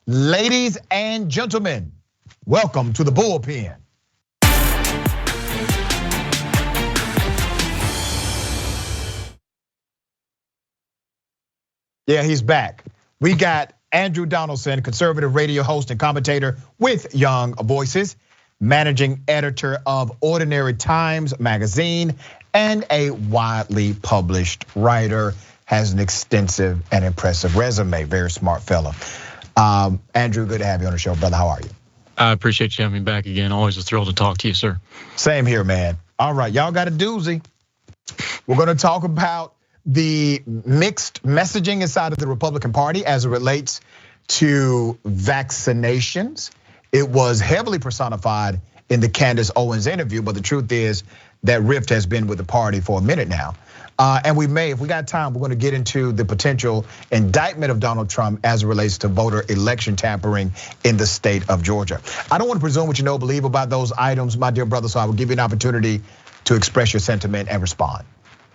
Ladies and gentlemen, welcome to the Bullpen. Yeah, he's back. We got Andrew Donaldson, conservative radio host and commentator with Young Voices, managing editor of Ordinary Times magazine, and a widely published writer, has an extensive and impressive resume, very smart fella. Andrew, good to have you on the show, brother. How are you? I appreciate you having me back again. Always a thrill to talk to you, sir. Same here, man. All right, y'all got a doozy. We're gonna talk about the mixed messaging inside of the Republican Party as it relates to vaccinations. It was heavily personified in the Candace Owens interview, but the truth is that rift has been with the party for a minute now. And if we got time, we're gonna get into the potential indictment of Donald Trump as it relates to voter election tampering in the state of Georgia. I don't want to presume what you know, believe about those items, my dear brother, so I will give you an opportunity to express your sentiment and respond.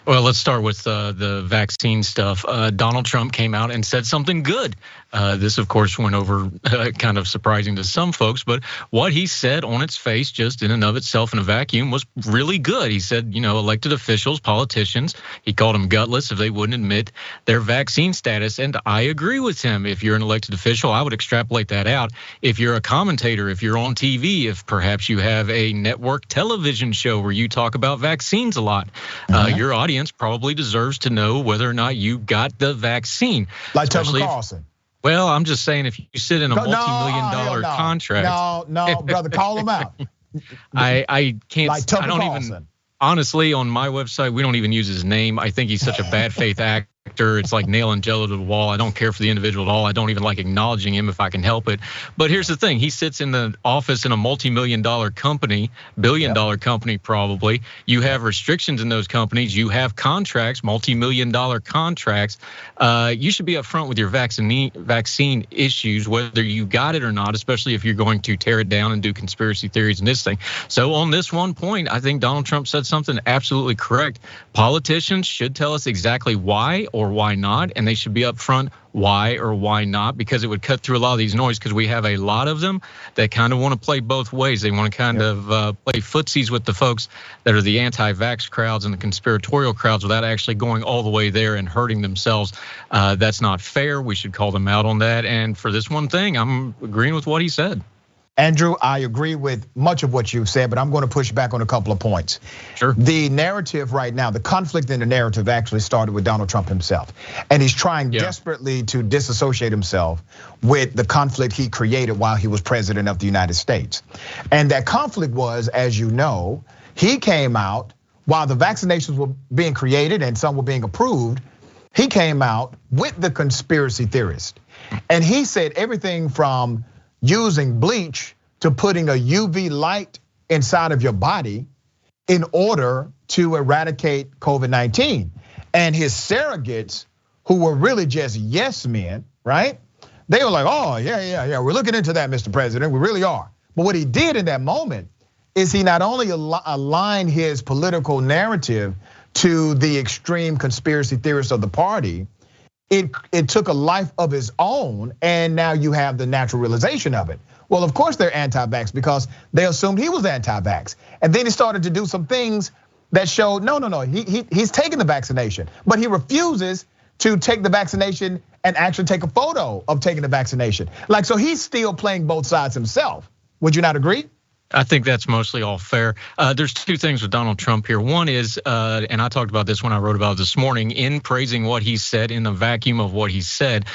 Well, let's start with the vaccine stuff. Donald Trump came out and said something good. This, of course, went over kind of surprising to some folks, but what he said on its face, just in and of itself in a vacuum, was really good. He said, elected officials, politicians, he called them gutless if they wouldn't admit their vaccine status. And I agree with him. If you're an elected official, I would extrapolate that out. If you're a commentator, if you're on TV, if perhaps you have a network television show where you talk about vaccines a lot, your audience probably deserves to know whether or not you got the vaccine. Like Tucker Carlson. Well, I'm just saying, if you sit in a multi-million-dollar contract. No, brother, call him out. I can't. Like Tucker I don't Carlson. even. Honestly, on my website, we don't even use his name. I think he's such a bad faith actor. It's like nailing Jello to the wall. I don't care for the individual at all. I don't even like acknowledging him if I can help it. But here's the thing. He sits in the office in a multi-million-dollar company, billion-dollar company probably. You have restrictions in those companies. You have contracts, multi-million-dollar contracts. You should be upfront with your vaccine issues, whether you got it or not, especially if you're going to tear it down and do conspiracy theories and this thing. So on this one point, I think Donald Trump said something absolutely correct. Politicians should tell us exactly why or why not, and they should be upfront why or why not, because it would cut through a lot of these noise, because we have a lot of them that kind of want to play both ways. They want to kind of play footsies with the folks that are the anti-vax crowds and the conspiratorial crowds without actually going all the way there and hurting themselves. That's not fair. We should call them out on that. And for this one thing, I'm agreeing with what he said. Andrew, I agree with much of what you've said, but I'm going to push back on a couple of points. Sure. The narrative right now, the conflict in the narrative actually started with Donald Trump himself. And he's trying desperately to disassociate himself with the conflict he created while he was president of the United States. And that conflict was, as you know, he came out while the vaccinations were being created and some were being approved. He came out with the conspiracy theorist. And he said everything from using bleach to putting a UV light inside of your body in order to eradicate COVID-19. And his surrogates, who were really just yes men, right? They were like, oh, yeah, we're looking into that, Mr. President, we really are. But what he did in that moment is he not only aligned his political narrative to the extreme conspiracy theorists of the party, it took a life of its own, and now you have the natural realization of it. Well, of course they're anti-vax because they assumed he was anti-vax. And then he started to do some things that showed, no, he's taking the vaccination, but he refuses to take the vaccination and actually take a photo of taking the vaccination. Like, so he's still playing both sides himself. Would you not agree? I think that's mostly all fair. There's two things with Donald Trump here. One is, and I talked about this when I wrote about it this morning, in praising what he said, in the vacuum of what he said.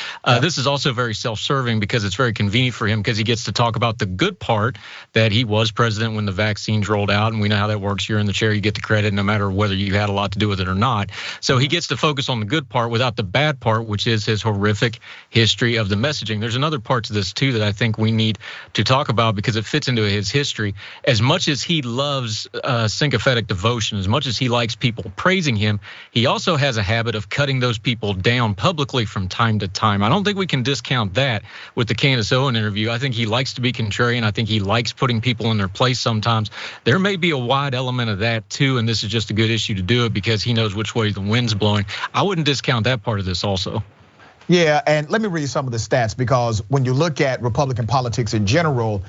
This is also very self-serving because it's very convenient for him because he gets to talk about the good part, that he was president when the vaccines rolled out, and we know how that works. You're in the chair, you get the credit no matter whether you had a lot to do with it or not. So he gets to focus on the good part without the bad part, which is his horrific history of the messaging. There's another part to this too that I think we need to talk about because it fits into his history. As much as he loves sympathetic devotion, as much as he likes people praising him, he also has a habit of cutting those people down publicly from time to time. I don't think we can discount that with the Candace Owens interview. I think he likes to be contrarian. I think he likes putting people in their place sometimes. There may be a wide element of that too, and this is just a good issue to do it because he knows which way the wind's blowing. I wouldn't discount that part of this also. Yeah, and let me read some of the stats, because when you look at Republican politics in general,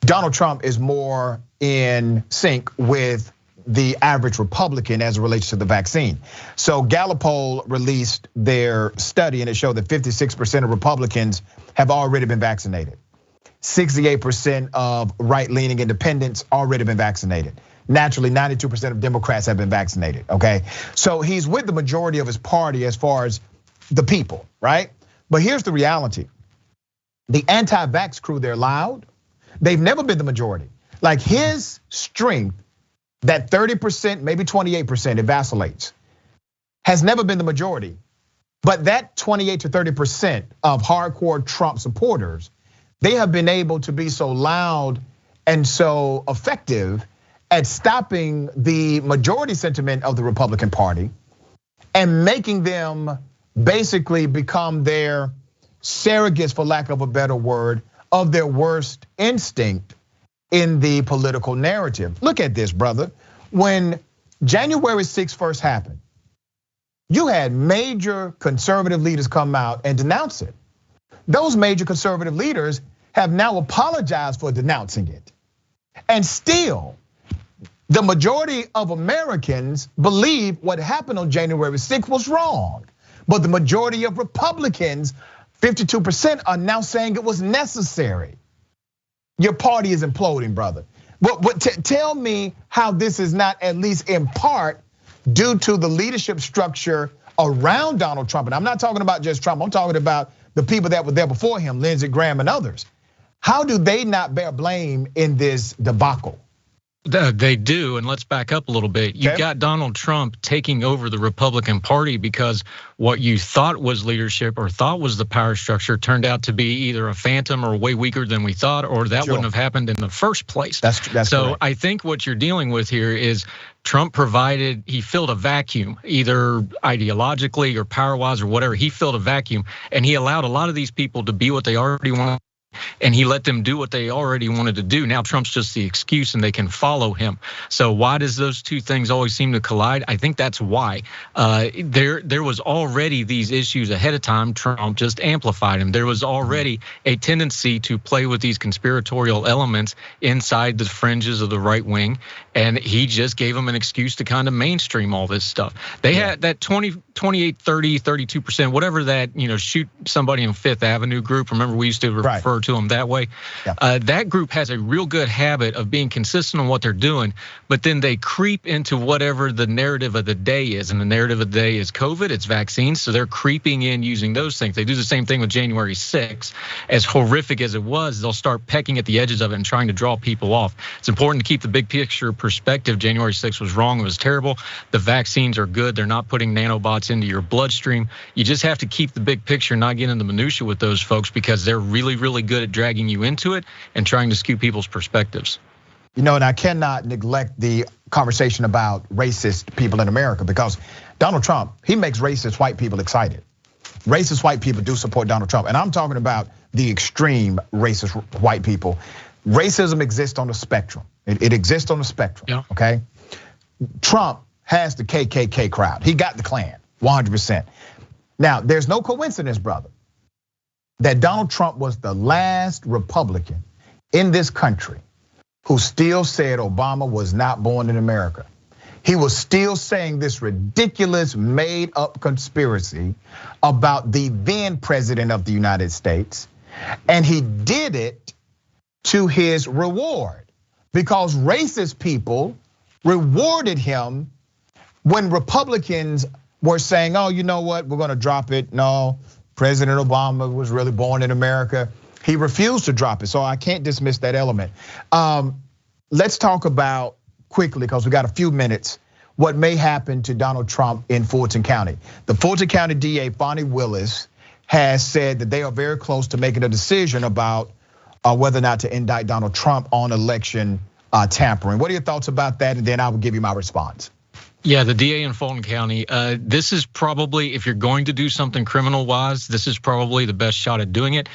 Donald Trump is more in sync with the average Republican as it relates to the vaccine. So Gallup poll released their study, and it showed that 56% of Republicans have already been vaccinated. 68% of right-leaning independents already been vaccinated. Naturally, 92% of Democrats have been vaccinated, okay? So he's with the majority of his party as far as the people, right? But here's the reality. The anti-vax crew, they're loud. They've never been the majority. Like, his strength, that 30%, maybe 28%, it vacillates, has never been the majority. But that 28 to 30% of hardcore Trump supporters, they have been able to be so loud and so effective at stopping the majority sentiment of the Republican Party and making them basically become their surrogates, for lack of a better word, of their worst instinct in the political narrative. Look at this, brother. When January 6th first happened, you had major conservative leaders come out and denounce it. Those major conservative leaders have now apologized for denouncing it. And still, the majority of Americans believe what happened on January 6th was wrong. But the majority of Republicans, 52%, are now saying it was necessary. Your party is imploding, brother. But tell me how this is not, at least in part, due to the leadership structure around Donald Trump. And I'm not talking about just Trump, I'm talking about the people that were there before him, Lindsey Graham and others. How do they not bear blame in this debacle? They do, and let's back up a little bit. You've got Donald Trump taking over the Republican Party because what you thought was leadership or thought was the power structure turned out to be either a phantom or way weaker than we thought, or that wouldn't have happened in the first place. That's so correct. I think what you're dealing with here is Trump he filled a vacuum, either ideologically or power-wise or whatever. He filled a vacuum, and he allowed a lot of these people to be what they already want. And he let them do what they already wanted to do. Now Trump's just the excuse and they can follow him. So why does those two things always seem to collide? I think that's why. There was already these issues ahead of time. Trump just amplified them. There was already a tendency to play with these conspiratorial elements inside the fringes of the right wing. And he just gave them an excuse to kind of mainstream all this stuff. They had that 28, 30, 32%, whatever that, shoot somebody in Fifth Avenue group. Remember, we used to refer to them that way. That group has a real good habit of being consistent on what they're doing, but then they creep into whatever the narrative of the day is. And the narrative of the day is COVID, it's vaccines. So they're creeping in using those things. They do the same thing with January 6th. As horrific as it was, they'll start pecking at the edges of it and trying to draw people off. It's important to keep the big picture perspective. January 6th was wrong, it was terrible. The vaccines are good. They're not putting nanobots into your bloodstream. You just have to keep the big picture, not get into minutia with those folks, because they're really, really good at dragging you into it and trying to skew people's perspectives. And I cannot neglect the conversation about racist people in America, because Donald Trump, he makes racist white people excited. Racist white people do support Donald Trump. And I'm talking about the extreme racist white people. Racism exists on the spectrum. It exists on the spectrum, okay? Trump has the KKK crowd. He got the Klan, 100%. Now, there's no coincidence, brother, that Donald Trump was the last Republican in this country who still said Obama was not born in America. He was still saying this ridiculous made up conspiracy about the then president of the United States. And he did it to his reward, because racist people rewarded him when Republicans were saying, oh, you know what, we're gonna drop it. No, President Obama was really born in America. He refused to drop it, so I can't dismiss that element. Let's talk about quickly, because we got a few minutes, what may happen to Donald Trump in Fulton County. The Fulton County DA, Fonnie Willis, has said that they are very close to making a decision about whether or not to indict Donald Trump on election tampering. What are your thoughts about that? And then I will give you my response. Yeah, the DA in Fulton County, this is probably, if you're going to do something criminal-wise, this is probably the best shot at doing it.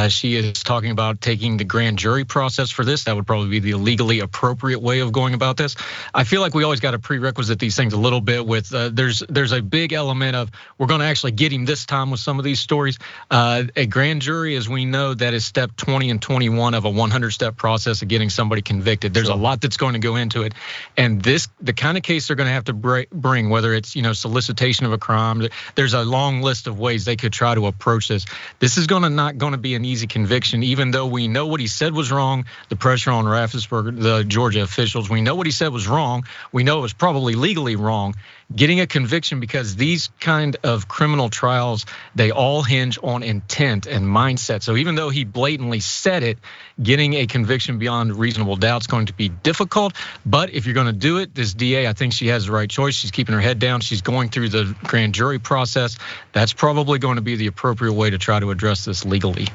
She is talking about taking the grand jury process for this. That would probably be the legally appropriate way of going about this. I feel like we always got to prerequisite these things a little bit with, there's a big element of, we're going to actually get him this time with some of these stories. A grand jury, as we know, that is step 20 and 21 of a 100-step process of getting somebody convicted. There's a lot that's going to go into it. And the kind of case they're going to have to bring, whether it's solicitation of a crime, there's a long list of ways they could try to approach this. This is not going to be an easy conviction, even though we know what he said was wrong. The pressure on Raffensperger, the Georgia officials, we know what he said was wrong. We know it was probably legally wrong. Getting a conviction, because these kind of criminal trials, they all hinge on intent and mindset. So even though he blatantly said it, getting a conviction beyond reasonable doubt is going to be difficult. But if you're going to do it, this DA, I think she has the right choice. She's keeping her head down. She's going through the grand jury process. That's probably going to be the appropriate way to try to address this legally.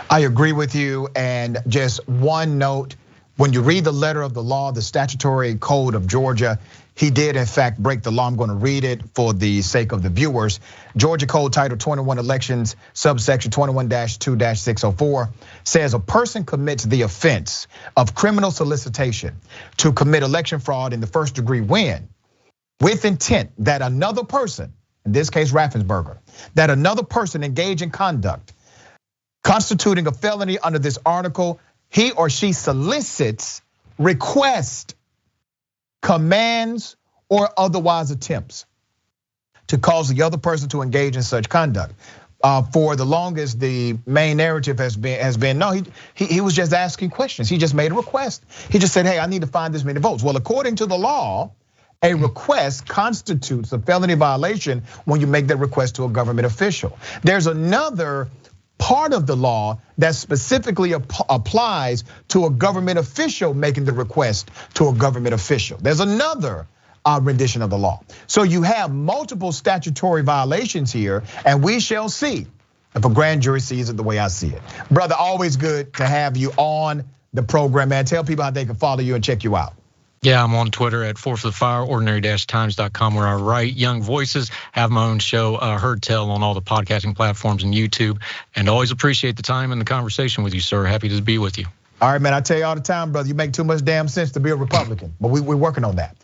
I agree with you. And just one note, when you read the letter of the law, the statutory code of Georgia, he did, in fact, break the law. I'm going to read it for the sake of the viewers. Georgia Code Title 21 Elections, subsection 21-2-604 says a person commits the offense of criminal solicitation to commit election fraud in the first degree when, with intent that another person, in this case Raffensperger, that another person engage in conduct constituting a felony under this article, he or she solicits, requests, commands, or otherwise attempts to cause the other person to engage in such conduct. For the longest, the main narrative has been no, he was just asking questions. He just made a request. He just said, hey, I need to find this many votes. Well, according to the law, a request constitutes a felony violation when you make that request to a government official. There's another part of the law that specifically applies to a government official making the request to a government official. There's another rendition of the law. So you have multiple statutory violations here, and we shall see if a grand jury sees it the way I see it. Brother, always good to have you on the program, man. Tell people how they can follow you and check you out. Yeah, I'm on Twitter at 4forthefire, ordinary-times.com, where I write young voices, have my own show, Heard Tell, on all the podcasting platforms and YouTube. And always appreciate the time and the conversation with you, sir. Happy to be with you. All right, man, I tell you all the time, brother, you make too much damn sense to be a Republican, but we're working on that.